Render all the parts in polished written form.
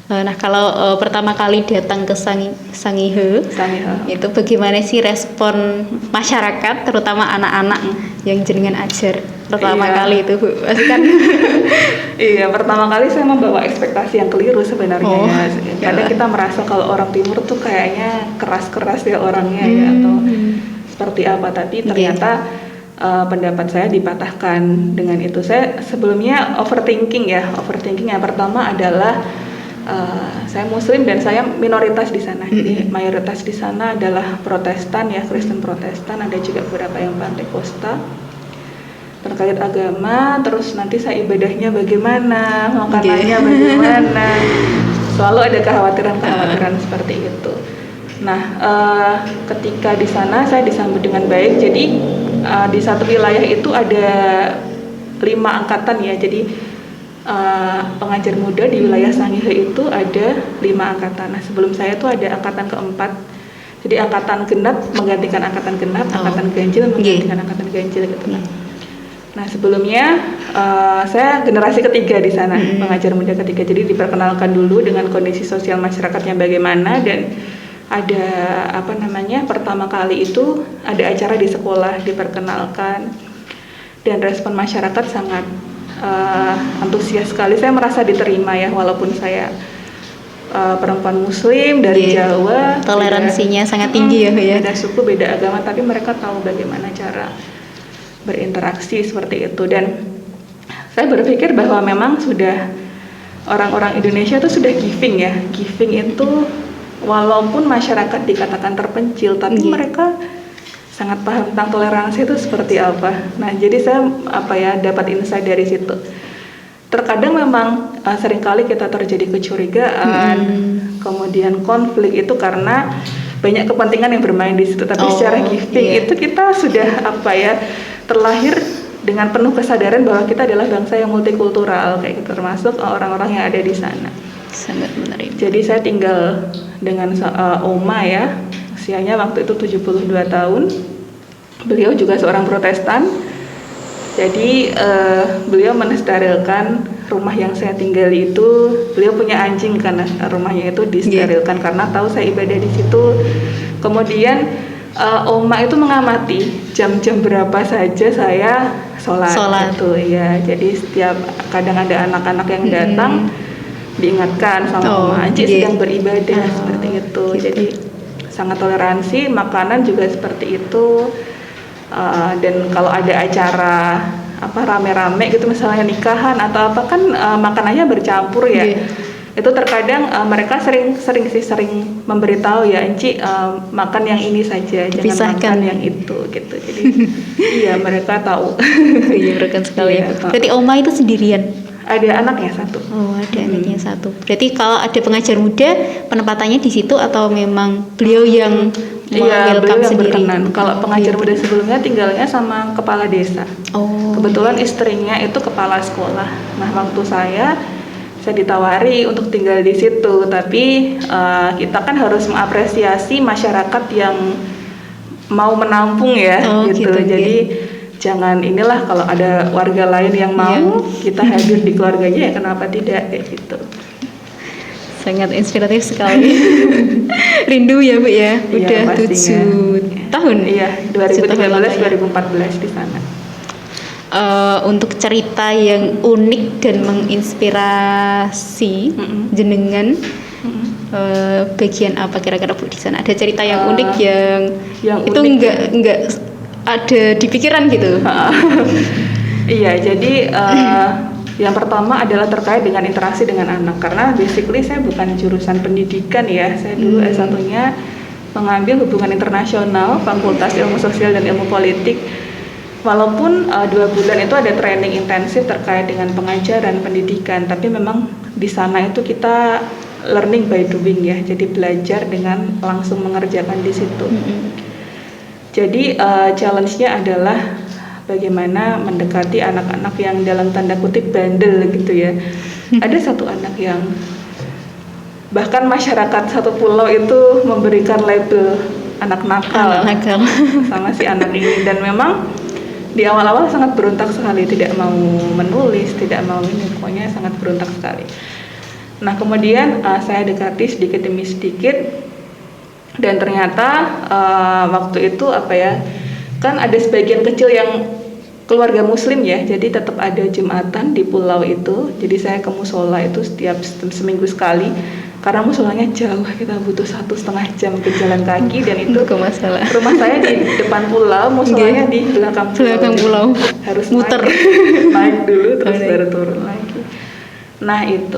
Nah, kalau pertama kali datang ke Sangihe, itu bagaimana sih respon masyarakat, terutama anak-anak yang jenengan ajar pertama kali itu, Bu? Pasti kan? Iya, pertama kali saya membawa ekspektasi yang keliru sebenarnya. Kadang kita merasa kalau orang Timur tuh kayaknya keras-keras ya orangnya ya, atau seperti apa. Tapi ternyata pendapat saya dipatahkan dengan itu. Saya sebelumnya overthinking yang pertama adalah saya Muslim dan saya minoritas di sana. Jadi mayoritas di sana adalah Protestan ya, Kristen Protestan. Ada juga beberapa yang Pantekosta terkait agama. Terus nanti saya ibadahnya bagaimana, makanannya bagaimana. Selalu ada kekhawatiran seperti itu. Nah, ketika di sana saya disambut dengan baik. Jadi di satu wilayah itu ada 5 angkatan ya. Jadi pengajar muda di wilayah Sangihe itu ada 5 angkatan. Nah, sebelum saya itu ada angkatan keempat. Jadi angkatan genap menggantikan angkatan genap, angkatan ganjil menggantikan angkatan ganjil gitu kan. Nah, sebelumnya saya generasi ketiga di sana, pengajar muda ketiga. Jadi diperkenalkan dulu dengan kondisi sosial masyarakatnya bagaimana, dan ada pertama kali itu ada acara di sekolah diperkenalkan, dan respon masyarakat sangat antusias sekali. Saya merasa diterima ya, walaupun saya perempuan Muslim dari Jawa, toleransinya sangat tinggi ya. Beda suku, beda agama, tapi mereka tahu bagaimana cara berinteraksi seperti itu. Dan saya berpikir bahwa memang sudah orang-orang Indonesia itu sudah giving ya. Giving itu walaupun masyarakat dikatakan terpencil, tapi mereka sangat paham tentang toleransi itu seperti apa. Nah, jadi saya dapat insight dari situ. Terkadang memang seringkali kita terjadi kecurigaan, kemudian konflik itu karena banyak kepentingan yang bermain di situ. Tapi secara giving itu kita sudah terlahir dengan penuh kesadaran bahwa kita adalah bangsa yang multikultural kayak gitu, termasuk orang-orang yang ada di sana. Sangat menarik. Jadi saya tinggal dengan Oma ya, usianya waktu itu 72 tahun. Beliau juga seorang Protestan. Jadi beliau mensterilkan rumah yang saya tinggali itu. Beliau punya anjing karena rumahnya itu disterilkan karena tahu saya ibadah di situ. Kemudian Oma itu mengamati jam-jam berapa saja saya sholat. Gitu ya. Jadi setiap kadang ada anak-anak yang datang diingatkan sama Oma, Anci sedang beribadah seperti itu. Jadi sangat toleransi, makanan juga seperti itu. Dan kalau ada acara rame-rame gitu, misalnya nikahan atau apa kan makanannya bercampur ya. Itu terkadang mereka sering memberitahu ya, Anci makan yang ini saja, jangan makan yang itu gitu. Jadi iya, mereka tahu. Iya, rekan sekali ya. Berarti Oma itu sendirian? Ada anaknya satu. Oh, ada anaknya satu. Berarti kalau ada pengajar muda, penempatannya di situ atau memang beliau yang beliau yang berkenan. Kalau pengajar muda sebelumnya tinggalnya sama kepala desa. Kebetulan istrinya itu kepala sekolah. Nah, waktu saya ditawari untuk tinggal di situ, tapi kita kan harus mengapresiasi masyarakat yang mau menampung ya, gitu. Jadi jangan kalau ada warga lain yang mau kita hadir di keluarganya ya kenapa tidak kayak gitu. Sangat inspiratif sekali. Rindu ya Bu ya. Udah 7 tahun. Iya, 2013-2014 di sana. Untuk cerita yang unik dan menginspirasi jenengan, bagian apa kira-kira Bu di sana? Ada cerita yang unik yang itu enggak ada di pikiran gitu. Iya, jadi yang pertama adalah terkait dengan interaksi dengan anak, karena basically saya bukan jurusan pendidikan ya. Saya dulu S1-nya mengambil hubungan internasional, Fakultas Ilmu Sosial dan Ilmu Politik. Walaupun 2 bulan itu ada training intensif terkait dengan pengajaran pendidikan, tapi memang di sana itu kita learning by doing ya, jadi belajar dengan langsung mengerjakan di situ. Jadi challenge-nya adalah bagaimana mendekati anak-anak yang dalam tanda kutip bandel gitu ya. Ada satu anak yang bahkan masyarakat satu pulau itu memberikan label anak nakal sama si anak ini, dan memang di awal-awal sangat berontak sekali, tidak mau menulis, tidak mau ini, pokoknya sangat berontak sekali. Nah kemudian saya dekati sedikit demi sedikit, dan ternyata waktu itu kan ada sebagian kecil yang keluarga muslim ya, jadi tetap ada Jumatan di pulau itu. Jadi saya ke musola itu setiap seminggu sekali, karena musolanya jauh, kita butuh 1,5 jam ke jalan kaki, dan itu rumah saya di depan pulau, musolanya di belakang pulau. Harus muter naik dulu terus baru turun lagi. Nah itu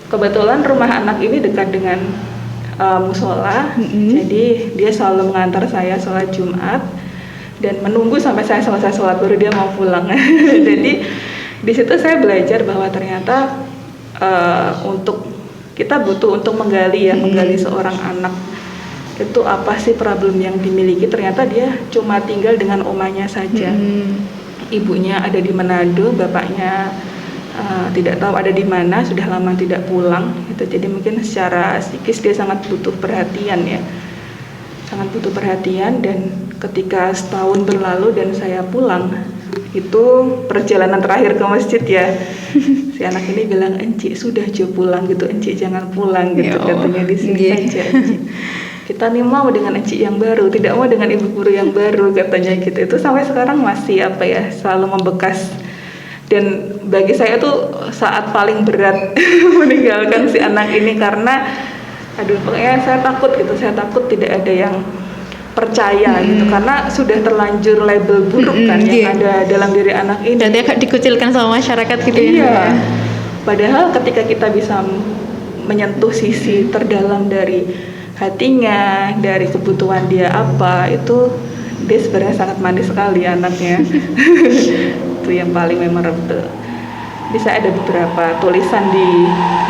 kebetulan rumah anak ini dekat dengan musola, jadi dia selalu mengantar saya sholat Jumat dan menunggu sampai saya selesai sholat baru dia mau pulang. Jadi di situ saya belajar bahwa ternyata untuk kita butuh untuk menggali seorang anak itu apa sih problem yang dimiliki. Ternyata dia cuma tinggal dengan omanya saja. Ibunya ada di Manado, bapaknya tidak tahu ada di mana, sudah lama tidak pulang gitu. Jadi mungkin secara psikis dia sangat butuh perhatian ya, sangat butuh perhatian. Dan ketika setahun berlalu dan saya pulang, itu perjalanan terakhir ke masjid ya, si anak ini bilang, "Encik sudah pulang gitu, Encik jangan pulang gitu," katanya, di sini saja Encik. Kita nih mau dengan Encik yang baru, tidak mau dengan ibu guru yang baru, katanya gitu. Itu sampai sekarang masih selalu membekas. Dan bagi saya tuh saat paling berat meninggalkan si anak ini, karena pokoknya saya takut tidak ada yang percaya gitu, karena sudah terlanjur label buruk kan yang ada dalam diri anak ini. Dan dia agak dikucilkan sama masyarakat gitu ya. Padahal ketika kita bisa menyentuh sisi terdalam dari hatinya, dari kebutuhan dia apa, itu dia sebenarnya sangat manis sekali anaknya. Itu yang paling memorable. Bisa ada beberapa tulisan di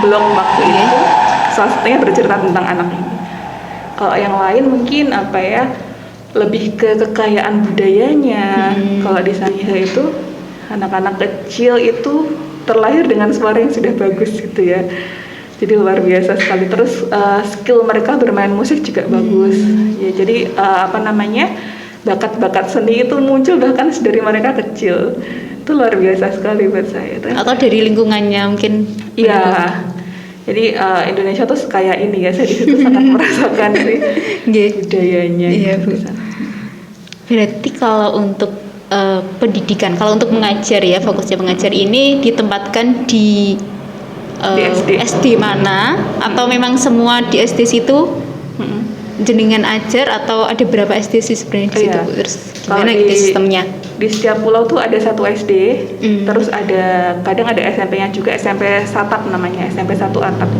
blog waktu itu, salah satunya bercerita tentang anak ini. Kalau yang lain mungkin lebih ke kekayaan budayanya. Kalau di Sangihe itu anak-anak kecil itu terlahir dengan suara yang sudah bagus gitu ya. Jadi luar biasa sekali. Terus skill mereka bermain musik juga bagus. Ya, jadi bakat-bakat seni itu muncul bahkan dari mereka kecil. Itu luar biasa sekali buat saya. Atau dari lingkungannya mungkin. Iya. Jadi Indonesia tuh kayak ini ya, saya di situ sangat merasakan budayanya. Iya, Bu. Berarti kalau untuk pendidikan, kalau untuk mengajar ya, fokusnya mengajar ini ditempatkan di SD mana, atau memang semua di SD situ jenengan ajar, atau ada berapa SD sih sebenarnya di situ? Terus gimana gitu sistemnya? Di setiap pulau tuh ada satu SD, terus kadang ada SMP-nya juga, SMP Satap namanya, SMP 1 Atap.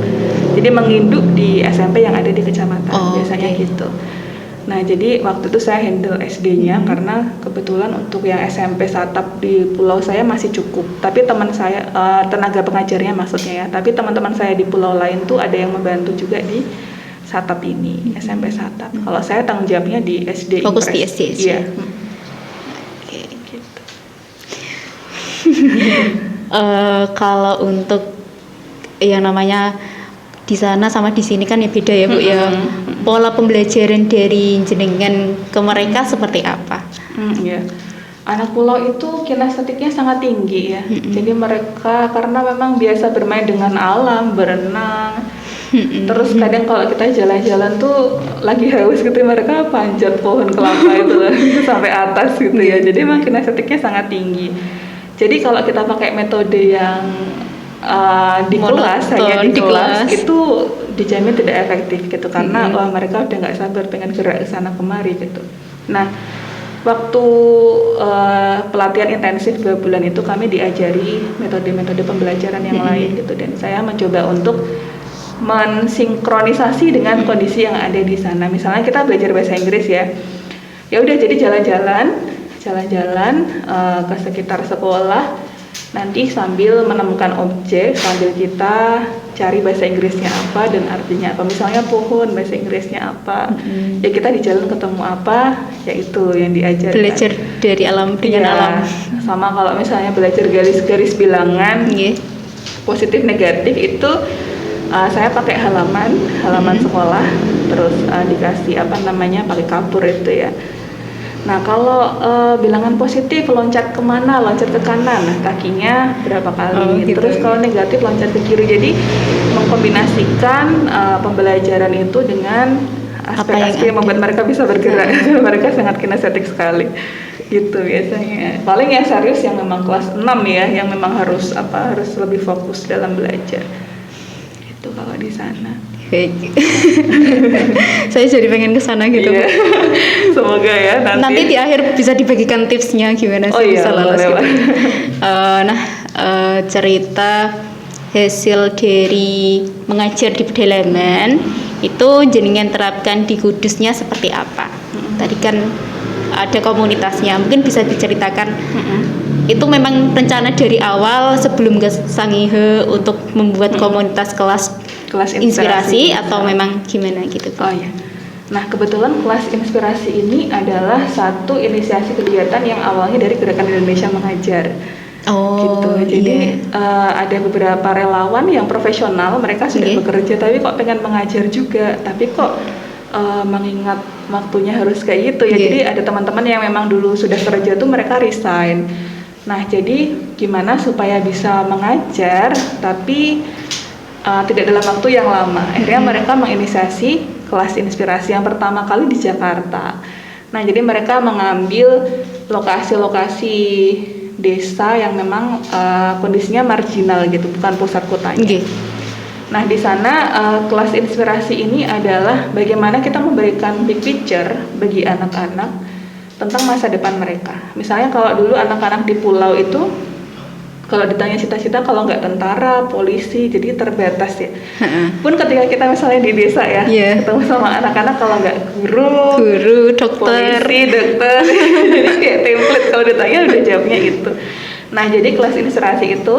Jadi menginduk di SMP yang ada di kecamatan, biasanya gitu. Nah jadi waktu itu saya handle SD-nya karena kebetulan untuk yang SMP Satap di pulau saya masih cukup. Tapi teman saya, tenaga pengajarnya maksudnya ya, tapi teman-teman saya di pulau lain tuh ada yang membantu juga di Satap ini, SMP Satap. Kalau saya tanggung jawabnya di SD. Fokus di SD. Iya. Gitu. Kalau untuk yang namanya di sana sama di sini kan ya beda ya Bu ya. Pola pembelajaran dari jenengan ke mereka seperti apa? Iya. Anak pulau itu kinestetiknya sangat tinggi ya. Jadi mereka karena memang biasa bermain dengan alam, berenang. Terus kadang kalau kita jalan-jalan tuh lagi haus gitu, mereka panjat pohon kelapa itu sampai atas gitu ya. Jadi memang kinestetiknya sangat tinggi. Jadi kalau kita pakai metode yang di kelas, hanya di kelas itu dijamin tidak efektif gitu, karena mereka udah nggak sabar pengen gerak ke sana kemari gitu. Nah waktu pelatihan intensif 2 bulan itu kami diajari metode-metode pembelajaran yang lain gitu, dan saya mencoba untuk mensinkronisasi dengan kondisi yang ada di sana. Misalnya kita belajar bahasa Inggris ya udah jadi jalan-jalan ke sekitar sekolah, nanti sambil menemukan objek, sambil kita cari bahasa Inggrisnya apa dan artinya apa. Misalnya pohon, bahasa Inggrisnya apa. Ya kita di jalan ketemu apa, yaitu yang diajarkan. Belajar dari alam dengan alam. Sama kalau misalnya belajar garis-garis bilangan, positif negatif itu saya pakai halaman sekolah, terus dikasih pakai kapur itu ya. Nah, kalau bilangan positif loncat kemana? Loncat ke kanan, nah kakinya berapa kali. Gitu. Terus kalau negatif loncat ke kiri. Jadi mengkombinasikan pembelajaran itu dengan aspek-aspek yang membuat mereka bisa bergerak. Mereka sangat kinestetik sekali. Gitu biasanya. Paling yang serius yang memang kelas 6 ya, yang memang harus lebih fokus dalam belajar. Itu kalau di sana. Saya jadi pengen ke sana gitu. Iya. Semoga ya nanti di akhir bisa dibagikan tipsnya gimana sih bisa lolos gitu. Cerita hasil dari mengajar di pedalaman itu jenengan terapkan di Kudusnya seperti apa? Tadi kan ada komunitasnya, mungkin bisa diceritakan. Itu memang rencana dari awal sebelum ke Sangihe untuk membuat komunitas kelas inspirasi atau memang gimana gitu? Oh ya. Nah, kebetulan kelas inspirasi ini adalah satu inisiasi kegiatan yang awalnya dari Gerakan Indonesia Mengajar. Gitu. Jadi ada beberapa relawan yang profesional, mereka sudah bekerja tapi kok pengen mengajar juga, tapi kok mengingat waktunya harus kayak gitu ya. Jadi ada teman-teman yang memang dulu sudah kerja tuh mereka resign. Nah, jadi gimana supaya bisa mengajar tapi tidak dalam waktu yang lama. Akhirnya mereka menginisiasi kelas inspirasi yang pertama kali di Jakarta. Nah, jadi mereka mengambil lokasi-lokasi desa yang memang kondisinya marginal gitu, bukan pusat kotanya. Nah, di sana kelas inspirasi ini adalah bagaimana kita memberikan big picture bagi anak-anak tentang masa depan mereka. Misalnya kalau dulu anak-anak di pulau itu kalau ditanya cita-cita, kalau nggak tentara, polisi, jadi terbatas ya. Pun ketika kita misalnya di desa ya, ketemu sama anak-anak kalau nggak guru, dokter, polisi, dokter, jadi kayak template kalau ditanya udah jawabnya itu. Nah, jadi kelas inspirasi itu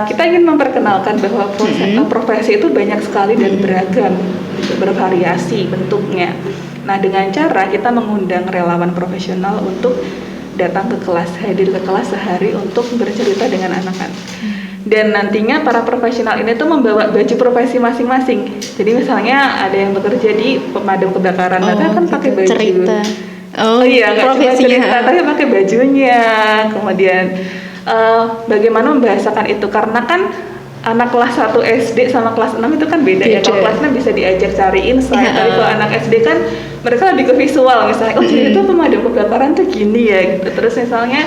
kita ingin memperkenalkan bahwa profesi itu banyak sekali dan beragam, bervariasi bentuknya. Nah, dengan cara kita mengundang relawan profesional untuk datang ke kelas, hadir ke kelas sehari untuk bercerita dengan anak-anak. Dan nantinya para profesional ini tuh membawa baju profesi masing-masing. Jadi misalnya ada yang bekerja di pemadam kebakaran, mereka kan pakai baju. Cerita. Nggak cuma cerita, tapi pakai bajunya. Kemudian bagaimana membahasakan itu, karena kan anak kelas 1 SD sama kelas 6 itu kan beda ya. Kalau kelas 6 bisa diajak cari insight, tapi kalau anak SD kan mereka lebih ke visual, misalnya jadi itu pemadam kebakaran tuh gini ya gitu. Terus misalnya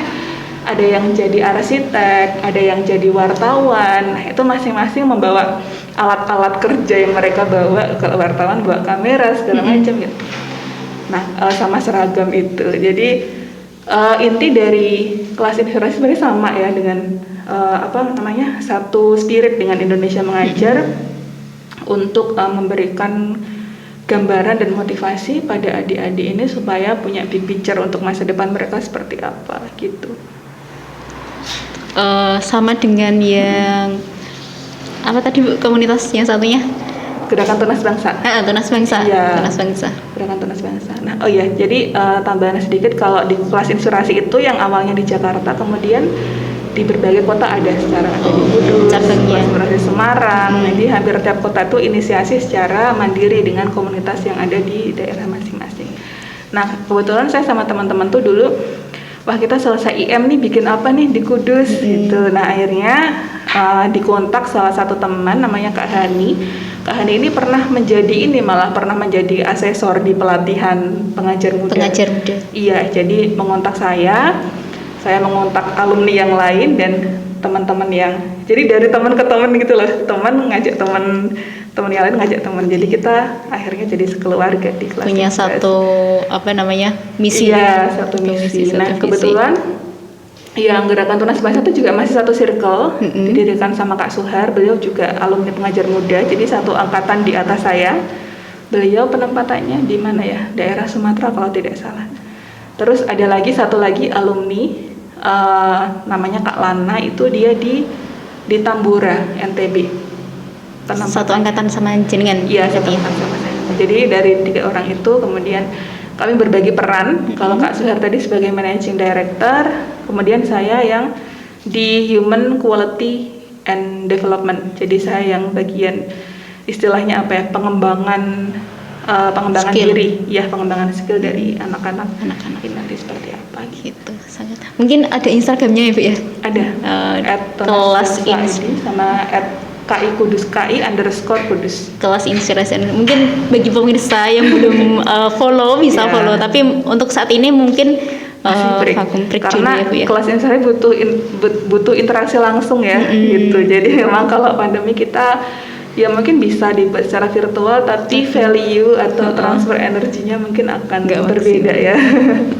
ada yang jadi arsitek, ada yang jadi wartawan. Nah, itu masing-masing membawa alat-alat kerja yang mereka bawa. Kalau wartawan bawa kamera segala macam gitu. Nah, sama seragam itu. Jadi inti dari kelas inspirasi sebenarnya sama ya, dengan satu spirit dengan Indonesia Mengajar untuk memberikan gambaran dan motivasi pada adik-adik ini supaya punya big picture untuk masa depan mereka seperti apa gitu. Sama dengan yang apa tadi Bu, komunitasnya satunya? Gerakan Tunas Bangsa. Tunas Bangsa. Iya. Tunas Bangsa. Gerakan Tunas Bangsa. Nah, jadi tambahan sedikit, kalau di kelas inspirasi itu yang awalnya di Jakarta, kemudian di berbagai kota ada secara ada di Kudus, di Semarang. Jadi hampir tiap kota itu inisiasi secara mandiri dengan komunitas yang ada di daerah masing-masing. Nah, kebetulan saya sama teman-teman tuh dulu, wah kita selesai IM nih, bikin apa nih di Kudus gitu. Nah, akhirnya dikontak salah satu teman namanya Kak Hani. Kak Hani ini pernah menjadi asesor di pelatihan pengajar muda. Iya, jadi mengontak saya mengontak alumni yang lain dan teman-teman yang, jadi dari teman ke teman gitu loh, teman ngajak teman yang lain ngajak teman, jadi kita akhirnya jadi sekeluarga di kelas. Punya satu misi. Iya, satu misi. Nah, kebetulan yang Gerakan Tunas Bangsa itu juga masih satu circle, didirikan sama Kak Suhar. Beliau juga alumni pengajar muda, jadi satu angkatan di atas saya. Beliau penempatannya di mana ya? Daerah Sumatera kalau tidak salah. Terus ada lagi satu lagi alumni namanya Kak Lana, itu dia di Tambora, NTB. Satu angkatan sama jenengan? Iya, satu angkatan sama saya. Jadi dari 3 orang itu kemudian kami berbagi peran. Kalau Kak Suhar tadi sebagai managing director, kemudian saya yang di human quality and development. Jadi saya yang bagian istilahnya pengembangan pengembangan skill. diri, ya pengembangan skill dari anak-anak ini nanti seperti apa gitu. Sangat. Mungkin ada Instagramnya ya Bu ya? Ada kelas sama KI Kudus, KI_Kudus. Kelas inspirasi. Mungkin bagi pemirsa yang belum follow bisa follow, tapi untuk saat ini mungkin vakum break karena dulu ya Bu ya. kelas ini saya butuh interaksi langsung ya, gitu. Jadi memang kalau pandemi kita ya mungkin bisa dibuat secara virtual, tapi value atau transfer energinya mungkin akan berbeda ya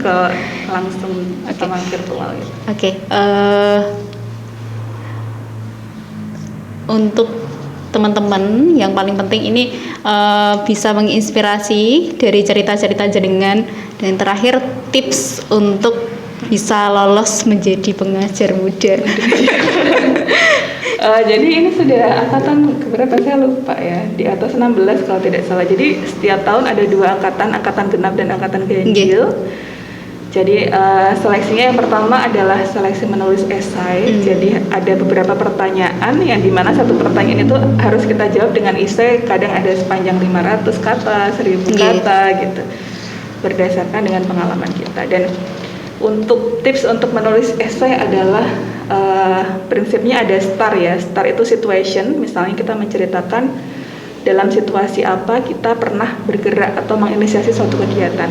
ke langsung sama virtual ya. Untuk teman-teman yang paling penting ini bisa menginspirasi dari cerita-cerita jenengan, dan terakhir tips untuk bisa lolos menjadi pengajar muda. Jadi ini sudah angkatan keberapa saya lupa ya, di atas 16 kalau tidak salah. Jadi setiap tahun ada 2 angkatan genap dan angkatan ganjil. Jadi seleksinya yang pertama adalah seleksi menulis esai. Jadi ada beberapa pertanyaan yang dimana satu pertanyaan itu harus kita jawab dengan esai. Kadang ada sepanjang 500 kata, 1000 kata gitu, berdasarkan dengan pengalaman kita. Dan untuk tips untuk menulis esai adalah prinsipnya ada STAR ya. STAR itu situation, misalnya kita menceritakan dalam situasi apa kita pernah bergerak atau menginisiasi suatu kegiatan.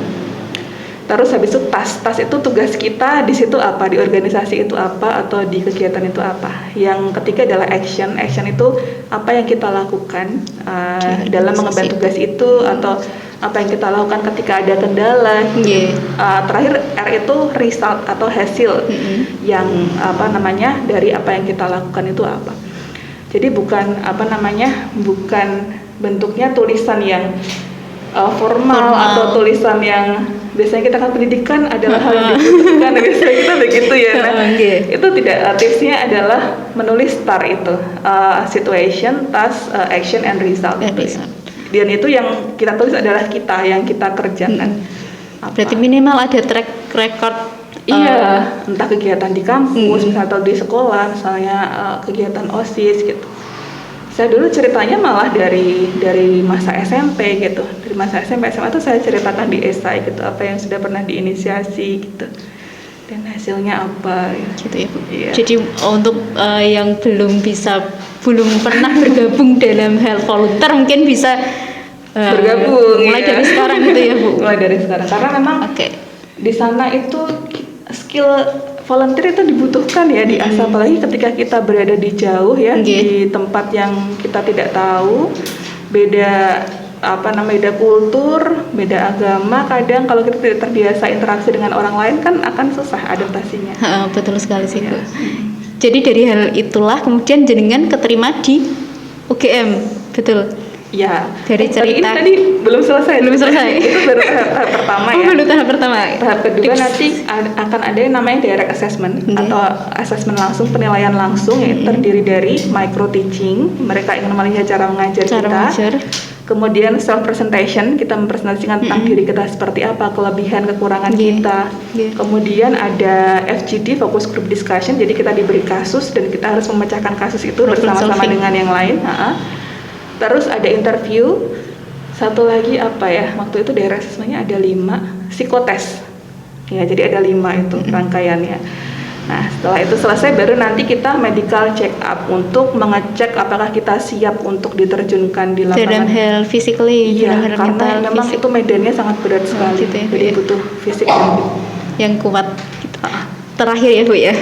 Terus habis itu tas itu tugas kita di situ apa, di organisasi itu apa, atau di kegiatan itu apa. Yang ketiga adalah action itu apa yang kita lakukan dalam mengemban tugas itu, atau apa yang kita lakukan ketika ada kendala. Terakhir R itu result atau hasil, yang dari apa yang kita lakukan itu apa. Jadi bukan bentuknya tulisan yang formal atau tulisan yang biasanya kita kan pendidikan adalah hal yang dibutuhkan, biasanya kita begitu ya. Itu tidak, tipsnya adalah menulis STAR itu, situation, task, action, and result. Dan itu yang kita tulis adalah yang kita kerjakan. Berarti minimal ada track record. Entah kegiatan di kampus, misalnya atau di sekolah, misalnya kegiatan OSIS gitu. Saya dulu ceritanya malah dari masa SMP gitu. Dari masa SMP SMA itu saya ceritakan di esai gitu, apa yang sudah pernah diinisiasi gitu. Dan hasilnya apa gitu ya Bu. Jadi untuk yang belum pernah bergabung dalam hal volunteer mungkin bisa bergabung mulai dari sekarang gitu ya Bu. Mulai dari sekarang karena memang di sana itu skill volunteer itu dibutuhkan ya, diasah, apalagi ketika kita berada di jauh ya, di tempat yang kita tidak tahu, beda kultur, beda agama. Kadang kalau kita tidak terbiasa interaksi dengan orang lain kan akan susah adaptasinya. Betul sekali sih Bu. Jadi dari hal itulah kemudian jenengan keterima di UGM, betul? Ya, dari cerita tadi belum selesai. Itu baru tahap pertama ya. Baru tahap pertama. Tahap kedua nanti akan ada yang namanya direct assessment atau assessment langsung, penilaian langsung, yang terdiri dari micro teaching, mereka ingin melihat cara mengajar kita. Kemudian self presentation, kita mempresentasikan tentang diri kita seperti apa, kelebihan, kekurangan kita. Kemudian ada FGD, focus group discussion, jadi kita diberi kasus dan kita harus memecahkan kasus itu bersama-sama dengan yang lain. Terus ada interview, satu lagi waktu itu daerah assessment-nya ada 5, psikotes ya, jadi ada 5 itu rangkaiannya. Nah setelah itu selesai baru nanti kita medical check up untuk mengecek apakah kita siap untuk diterjunkan di lapangan dalam hal physically, karena memang itu medannya sangat berat sekali, jadi butuh fisik yang kuat gitu. Terakhir ya Bu ya.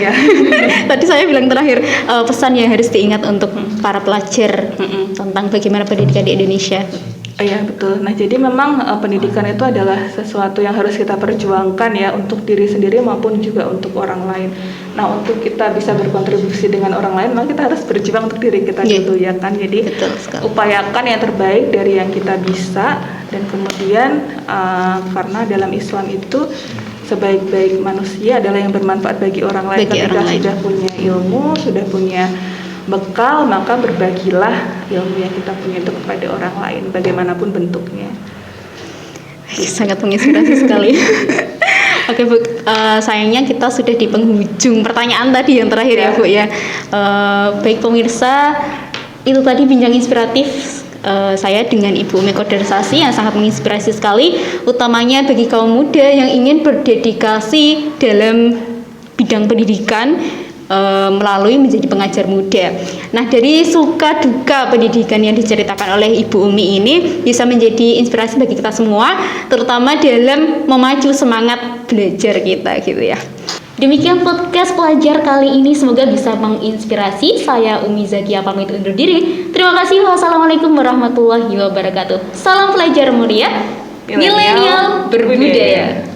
Tadi saya bilang terakhir, pesan yang harus diingat untuk para pelajar tentang bagaimana pendidikan di Indonesia. Iya betul. Nah jadi memang pendidikan itu adalah sesuatu yang harus kita perjuangkan ya, untuk diri sendiri maupun juga untuk orang lain. Nah untuk kita bisa berkontribusi dengan orang lain, maka kita harus berjuang untuk diri kita dulu ya kan. Jadi upayakan yang terbaik dari yang kita bisa, dan kemudian karena dalam Islam itu sebaik-baik manusia adalah yang bermanfaat bagi orang lain. Ketika sudah punya ilmu, sudah punya bekal, maka berbagilah ilmu yang kita punya itu kepada orang lain, bagaimanapun bentuknya. Sangat menginspirasi sekali. Oke Bu, sayangnya kita sudah di penghujung pertanyaan tadi yang terakhir ya Bu ya. Baik pemirsa, itu tadi bincang inspiratif saya dengan Ibu Umi Kodarsasi yang sangat menginspirasi sekali, utamanya bagi kaum muda yang ingin berdedikasi dalam bidang pendidikan melalui menjadi pengajar muda. Nah, dari suka duka pendidikan yang diceritakan oleh Ibu Umi ini bisa menjadi inspirasi bagi kita semua, terutama dalam memacu semangat belajar kita gitu ya. Demikian podcast pelajar kali ini, semoga bisa menginspirasi. Saya Umi Zakia pamit undur diri. Terima kasih. Wassalamualaikum warahmatullahi wabarakatuh. Salam pelajar mulia, milenial berbudaya.